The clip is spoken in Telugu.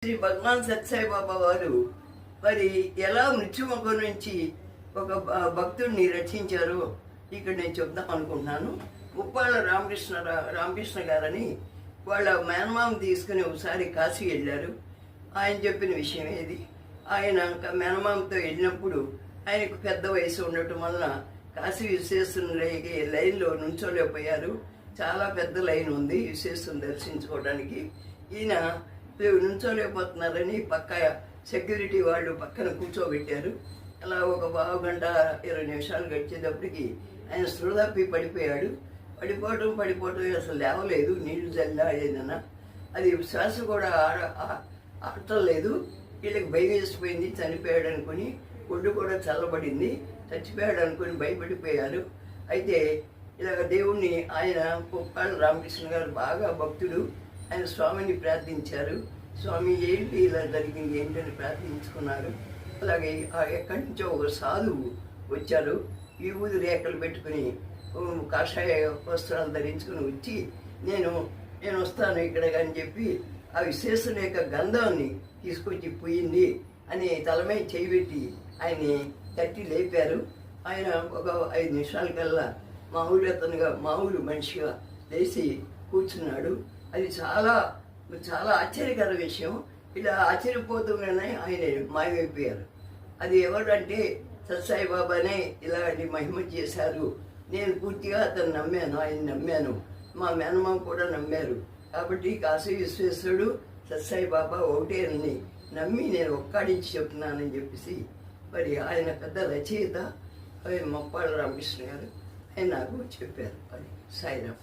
శ్రీ భగవాన్ సత్యసాయి బాబా వారు మరి ఎలా మృత్యుముఖం నుంచి ఒక భక్తుడిని రక్షించారో ఇక్కడ నేను చెప్దాం అనుకుంటున్నాను. ముప్పాళ్ళ రామకృష్ణ గారని వాళ్ళ మేనమామ తీసుకుని ఒకసారి కాశీ వెళ్ళారు. ఆయన చెప్పిన విషయం ఏది, ఆయన మేనమామతో వెళ్ళినప్పుడు ఆయనకు పెద్ద వయసు ఉండటం వలన కాశీ విశ్వేశ్వరుని లైన్లో నుంచోలేకపోయారు. చాలా పెద్ద లైన్ ఉంది విశ్వేశ్వరుని దర్శించుకోవడానికి. ఈయన నుంచోలేకపోతున్నారని పక్క సెక్యూరిటీ వాళ్ళు పక్కన కూర్చోబెట్టారు. అలా ఒక పావు గంట 20 నిమిషాలు గడిచేటప్పటికి ఆయన స్పృహ తప్పి పడిపోయాడు. పడిపోవటం అసలు లేవలేదు, నీళ్లు చల్లా ఏదన్నా అది శ్వాస కూడా ఆడటం లేదు. వీళ్ళకి భయం వేసిపోయింది, చనిపోయాడు అనుకుని. ఒడ్డు కూడా చల్లబడింది, చచ్చిపోయాడు అనుకుని భయపడిపోయారు. అయితే ఇలా దేవుణ్ణి ఆయన ముప్పాళ్ళ రామకృష్ణ గారు బాగా భక్తుడు. ఆయన స్వామిని ప్రార్థించారు. స్వామి ఏంటి ఇలా జరిగింది ఏంటని ప్రార్థించుకున్నారు. అలాగే ఎక్కడి నుంచో ఒక సాధువు వచ్చారు. ఈ ఊది రేఖలు పెట్టుకుని కాషాయ వస్త్రాలు ధరించుకుని వచ్చి నేను వస్తాను ఇక్కడ అని చెప్పి ఆ విశేషణ యొక్క గంధాన్ని తీసుకొచ్చి పోయింది అని తలమై చేయబెట్టి ఆయన్ని తట్టి లేపారు. ఆయన ఒక 5 నిమిషాల కల్లా మామూలు మనిషిగా లేచి కూర్చున్నాడు. అది చాలా చాలా ఆశ్చర్యకర విషయం. ఇలా ఆశ్చర్యపోతూనే ఆయన మాయమైపోయారు. అది ఎవరంటే సత్యసాయి బాబానే ఇలాంటి మహిమ చేశారు. నేను పూర్తిగా అతను నమ్మాను, ఆయన నమ్మాను, మా మేనమామ కూడా నమ్మారు. కాబట్టి కాశీ విశ్వేశ్వరుడు సత్యసాయి బాబా ఒకటే అని నమ్మి నేను ఒక్కడించి చెప్తున్నానని చెప్పేసి మరి ఆయన పెద్ద రచయిత ముప్పాళ్ళ రామకృష్ణ గారు ఆయన నాకు చెప్పారు. అది సాయిరామ్.